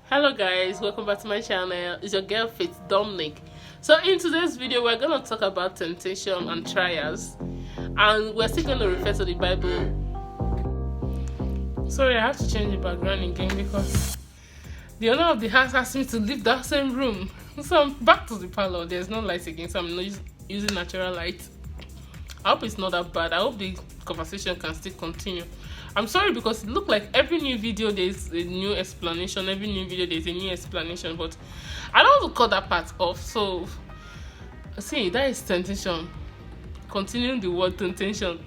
Hello guys, welcome back to my channel. It's your girl Faith Dominic. So in today's video we're going to talk about temptation and trials, and we're still going to refer to the Bible. Sorry, I have to change the background again because the owner of the house asked me to leave that same room. So I'm back to the parlor. There's no light again, so I'm not using natural light. I hope it's not that bad. I hope the conversation can still continue. I'm sorry because it looked like every new video there's a new explanation, every new video there's a new explanation, but I don't want to cut that part off. So see, that is temptation. Continuing the word temptation.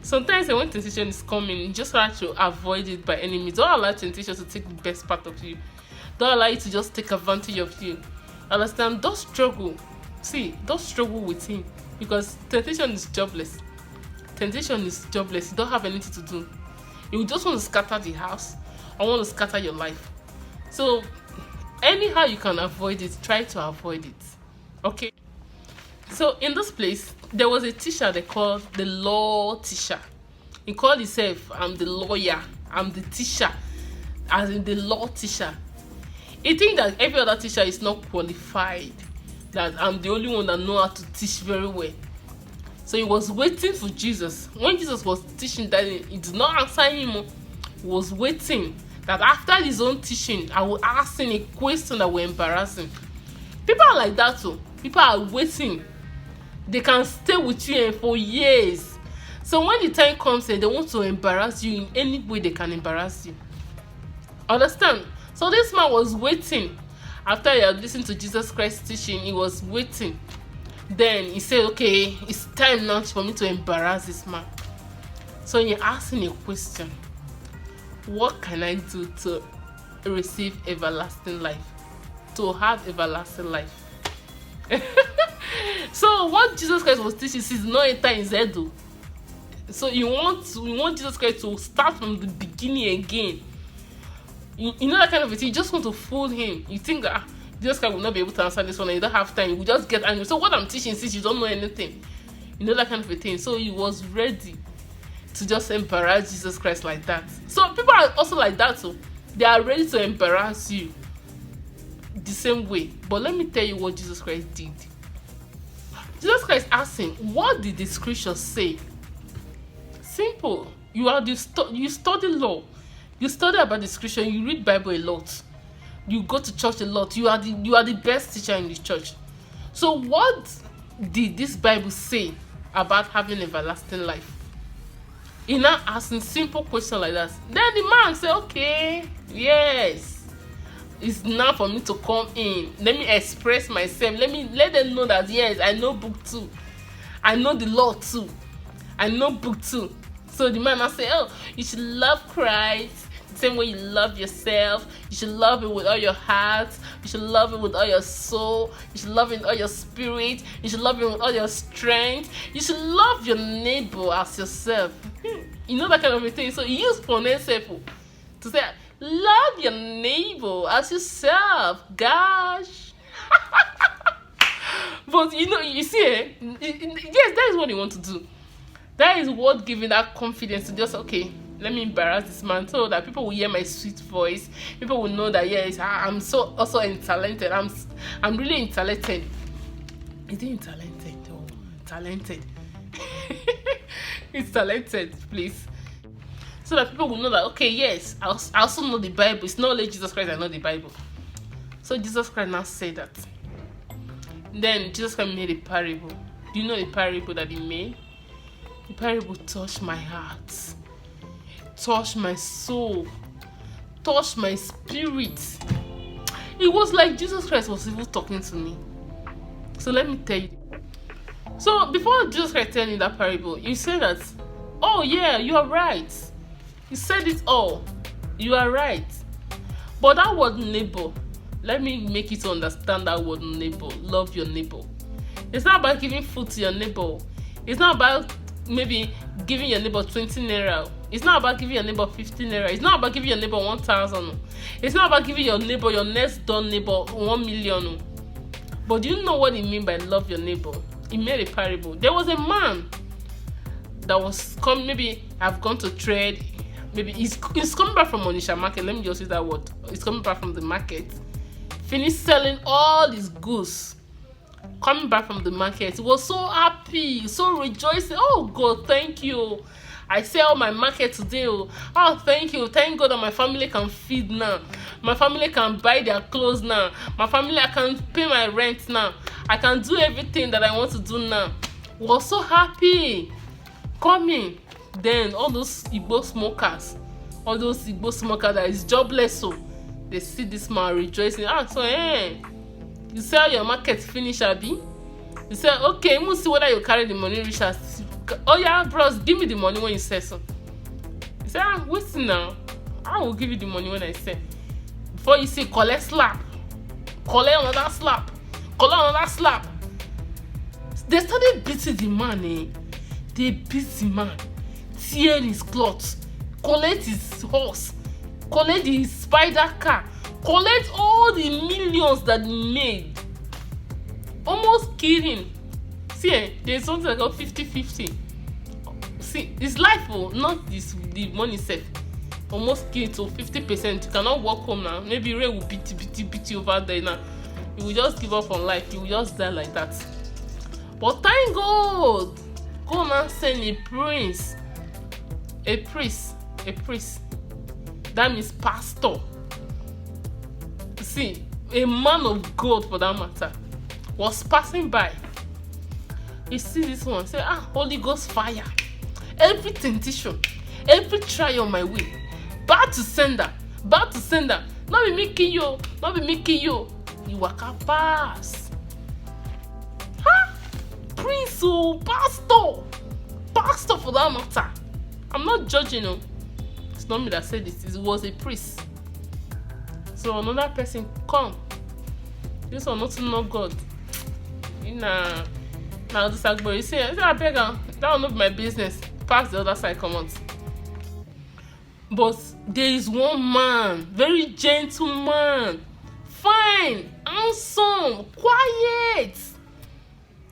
Sometimes when temptation is coming, you just have to avoid it by any means. Don't allow temptation to take the best part of you. Don't allow it to just take advantage of you. Understand? Don't struggle. See, don't struggle with him, because temptation is jobless. Temptation is jobless. You don't have anything to do. You just want to scatter the house or want to scatter your life. So anyhow you can avoid it, try to avoid it. Okay. So in this place, there was a teacher they called the law teacher. He called himself, I'm the lawyer, I'm the teacher, as in the law teacher. He think that every other teacher is not qualified, that I'm the only one that know how to teach very well. So he was waiting for Jesus. When Jesus was teaching, that he did not answer him. He was waiting that after his own teaching, I will ask him a question that will embarrass him. People are like that too. People are waiting. They can stay with you for years. So when the time comes and they want to embarrass you in any way they can embarrass you. Understand? So this man was waiting. After he had listened to Jesus Christ's teaching, he was waiting. Then he said, okay, it's time now for me to embarrass this man. So he asked him a question. What can I do to receive everlasting life? To have everlasting life. So what Jesus Christ was teaching is not enter his head though. So you want Jesus Christ to start from the beginning again. You know that kind of a thing. You just want to fool him. You think that Jesus Christ will not be able to answer this one and you don't have time. You will just get angry. So what I'm teaching, since you don't know anything, you know that kind of a thing. So he was ready to just embarrass Jesus Christ like that. So people are also like that too. They are ready to embarrass you the same way. But let me tell you what Jesus Christ did. Jesus Christ asked him, what did the scriptures say? Simple. You study law. You study about the scripture. You read Bible a lot. You go to church a lot. You are the best teacher in the church. So what did this Bible say about having everlasting life? He now asking simple question like that. Then the man say, okay, yes, it's now for me to come in. Let me express myself. Let them know that yes, I know book 2. I know the law too. I know book 2. So the man now say, oh, you should love Christ the same way you love yourself. You should love it with all your heart. You should love it with all your soul. You should love it with all your spirit. You should love it with all your strength. You should love your neighbor as yourself. You know that kind of a thing. So he used pronoun to say, love your neighbor as yourself. Gosh. But you see, yes, that is what you want to do. That is what giving that confidence to just, okay, let me embarrass this man so that people will hear my sweet voice. People will know that yes, I'm so also talented. I'm really talented. Is it talented? Oh, talented. It's talented, please. So that people will know that okay, yes, I also know the Bible. It's not only Jesus Christ I know the Bible. So Jesus Christ now said that. Then Jesus Christ made a parable. Do you know the parable that he made? The parable touched my heart, touched my soul, touched my spirit. It was like Jesus Christ was even talking to me. So let me tell you. So before Jesus Christ telling you that parable, you said that, oh yeah, you are right. You said it all. You are right. But that word neighbor, let me make you to understand that word neighbor. Love your neighbor. It's not about giving food to your neighbor. It's not about maybe giving your neighbor 20 naira. It's not about giving your neighbor 15 naira. It's not about giving your neighbor 1,000. It's not about giving your neighbor, your next door neighbor, 1 million. But do you know what he mean by love your neighbor? He made a parable. There was a man that was come, maybe have gone to trade, maybe he's coming back from Onisha market. Let me just use that word. He's coming back from the market. Finished selling all his goods. Coming back from the market, he was so happy, so rejoicing. Oh God, thank you. I sell my market today. Oh, thank you. Thank God that my family can feed now. My family can buy their clothes now. My family, I can pay my rent now. I can do everything that I want to do now. Was so happy. Coming. Then all those Igbo smokers that is jobless, so they see this man rejoicing. You sell your market finish, abi? You say, okay, we'll see whether you carry the money reach us. Oh yeah, bros, give me the money when you sell so. You say, wait now. I will give you the money when I sell. Before you say, collect slap. Collect another slap. Collect another slap. They started beating the man, eh? They beat the man. Tear his clothes. Collect his horse. Collect his spider car. Collect all the millions that he made. Almost kill him. See, there's something like 50-50. See, it's life, not the money set. Almost kill to 50%. You cannot walk home now. Maybe Ray will beat you over there now. You will just give up on life. You will just die like that. But thank God, God now send a prince. A priest. That means pastor. See, a man of God for that matter was passing by. You see this one, say, Holy Ghost fire. Every temptation, every trial on my way, bad to sender. Not be making you. You waka pass. Prince, pastor for that matter. I'm not judging you. It's not me that said this. It was a priest. So another person come. This one not to know God. Now this Agbo, you say, I beg her, that will not be my business. Pass the other side, come on. But there is one man, very gentleman, fine, handsome, quiet.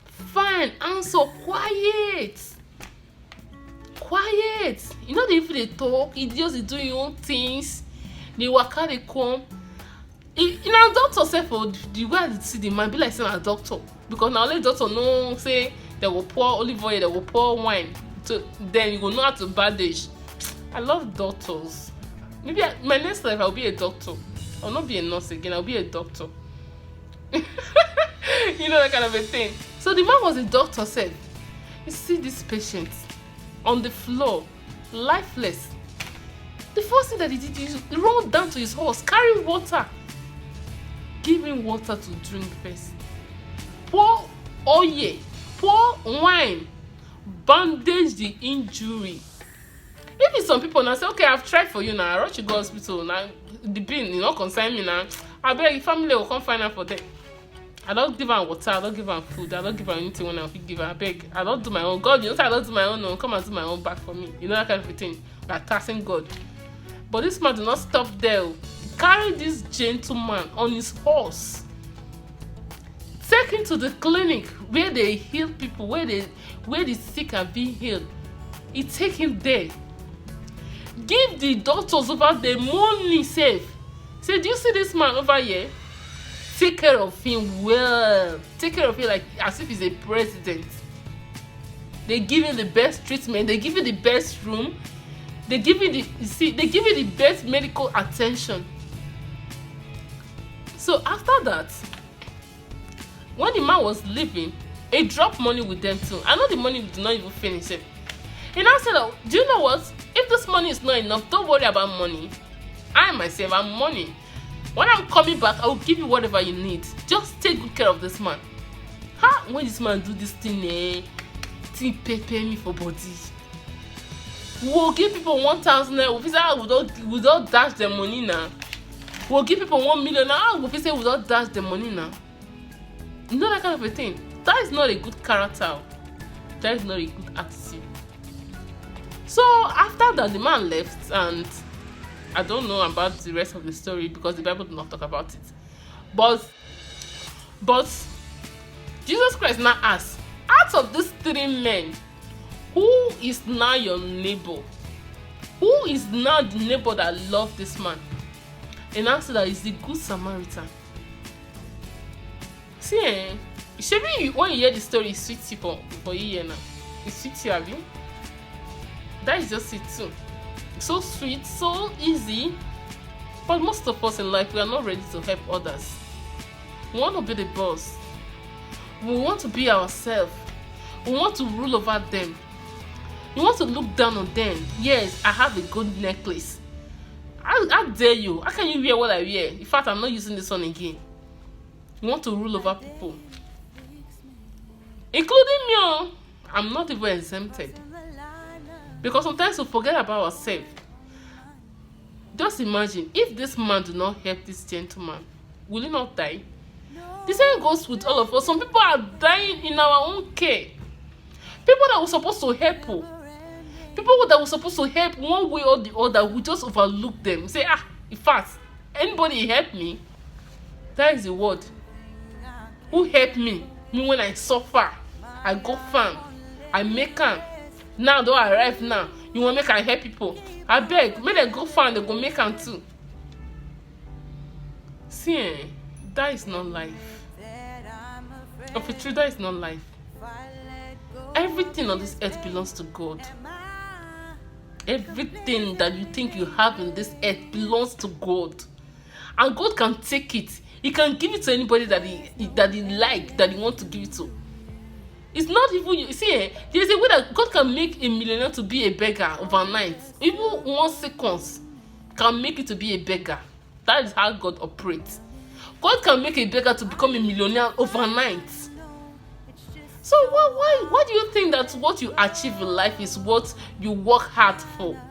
Fine, handsome, quiet. You know, if they talk, it just they do your own things. They waka, they come. In our doctor say for the way I see the man be like saying a doctor, because now only doctor know say they will pour olive oil, they will pour wine, so then you will know how to bandage. I love doctors. Maybe my next life I'll be a doctor. I'll not be a nurse again. I'll be a doctor. You know, that kind of a thing. So the man was a doctor. Said, you see this patient on the floor, lifeless. The first thing that he did is run down to his horse, carry water. Give him water to drink first. Pour oil, pour wine, bandage the injury. If some people now say, okay, I've tried for you now, I rush you go hospital now, the bill, you know, concern me now. I beg family will come find out for them. I don't give her water, I don't give her food, I don't give her anything when I give her. I beg, I don't do my own. God, you know, I don't do my own, no, come and do my own back for me. You know, that kind of a thing. We're taxing God. But this man did not stop there. Carry this gentleman on his horse. Take him to the clinic where they heal people, where the sick are being healed. He take him there. Give the doctors over there money safe. Say, do you see this man over here? Take care of him well. Take care of him like as if he's a president. They give him the best treatment. They give you the best room. They give you the best medical attention. So after that, when the man was leaving, he dropped money with them too. I know the money did not even finish it. He now said, oh, do you know what? If this money is not enough, don't worry about money. I myself am money. When I'm coming back, I will give you whatever you need. Just take good care of this man. When this man do this thing, thing pay me for body. We'll give people 1,000 naira. We don't dash their money now. We'll give people 1 million now. We say we don't dash their money now. You know that kind of a thing. That is not a good character. That is not a good attitude. So after that, the man left, and I don't know about the rest of the story because the Bible does not talk about it. But Jesus Christ now asks, out of these 3 men, who is now your neighbor? Who is now the neighbor that loved this man? And answer that is the good Samaritan. See, when you hear the story, it's sweet for you now. It's sweet, have you? That is just it too. So sweet, so easy. But most of us in life, we are not ready to help others. We want to be the boss. We want to be ourselves. We want to rule over them. You want to look down on them. Yes, I have a good necklace. How dare you? How can you wear what I wear? In fact, I'm not using this one again. You want to rule over people. Including me. I'm not even exempted. Because sometimes we forget about ourselves. Just imagine, if this man do not help this gentleman, will he not die? The same goes with all of us. Some people are dying in our own care. People that were supposed to help. People that were supposed to help one way or the other, we just overlook them. Say, in fact, anybody help me? That is the word. Who helped me? Me when I suffer. I go farm. I make am. Now though I arrive now, you want make I help people? I beg, make them go farm, they go make am too. See, that is not life. Of a truth, that is not life. Everything on this earth belongs to God. Everything that you think you have in this earth belongs to God. And God can take it. He can give it to anybody that he like, that he want to give it to. It's not even you. See, there's a way that God can make a millionaire to be a beggar overnight. Even 1 second can make it to be a beggar. That is how God operates. God can make a beggar to become a millionaire overnight. So why do you think that what you achieve in life is what you work hard for?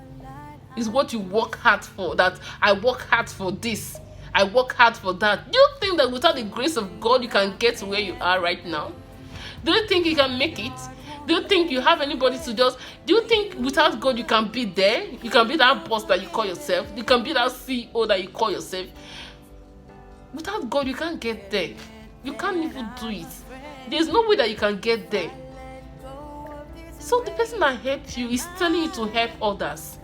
Is what you work hard for? That I work hard for this. I work hard for that. Do you think that without the grace of God you can get to where you are right now? Do you think you can make it? Do you think you have anybody to just... Do you think without God you can be there? You can be that boss that you call yourself. You can be that CEO that you call yourself. Without God you can't get there. You can't even do it. There's no way that you can get there. So the person that helped you is telling you to help others.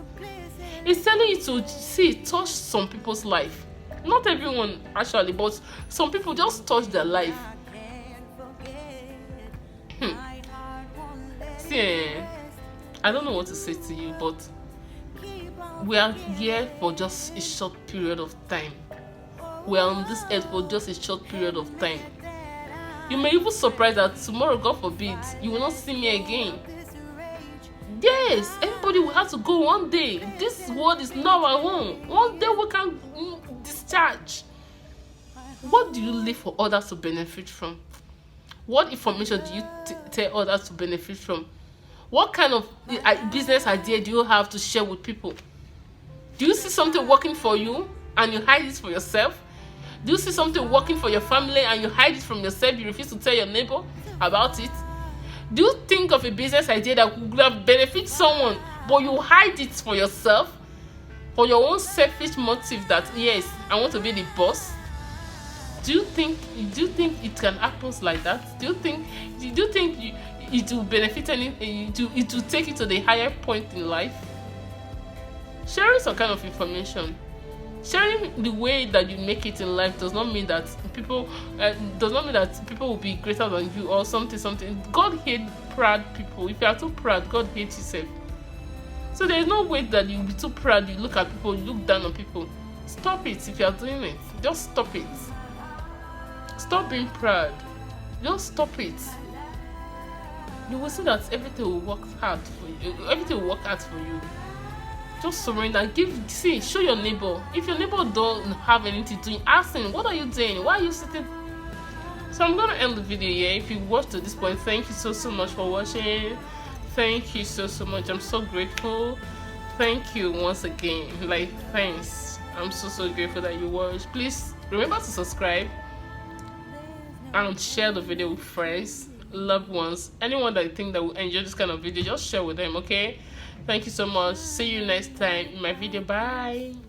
He's telling you to touch some people's life. Not everyone actually, but some people just touch their life. See, I don't know what to say to you, but we are here for just a short period of time. We are on this earth for just a short period of time. You may even surprise that tomorrow, God forbid, you will not see me again. Yes, everybody will have to go one day. This world is not our home. One day we can discharge. What do you leave for others to benefit from? What information do you tell others to benefit from? What kind of business idea do you have to share with people? Do you see something working for you and you hide it for yourself? Do you see something working for your family and you hide it from yourself? You refuse to tell your neighbor about it? Do you think of a business idea that would have benefit someone, but you hide it for yourself? For your own selfish motive that, yes, I want to be the boss? Do you think it can happen like that? Do you think it will benefit anything? It will take you to the higher point in life? Sharing some kind of information, sharing the way that you make it in life does not mean that people will be greater than you or something. God hates proud people. If you are too proud, God hates yourself. So there is no way that you be too proud. You look at people, you look down on people. Stop it. If you are doing it, just stop it. Stop being proud. Just stop it. You will see that everything will work hard for you. Everything will work out for you. Just surrender. Show your neighbor. If your neighbor don't have anything to do, ask him, what are you doing? Why are you sitting? So I'm gonna end the video here. If you watched to this point, thank you so much for watching. Thank you so much. I'm so grateful. Thank you once again. Like, thanks. I'm so grateful that you watched. Please remember to subscribe and share the video with friends, loved ones, anyone that you think that will enjoy this kind of video. Just share with them, okay? Thank you so much. See you next time in my video. Bye.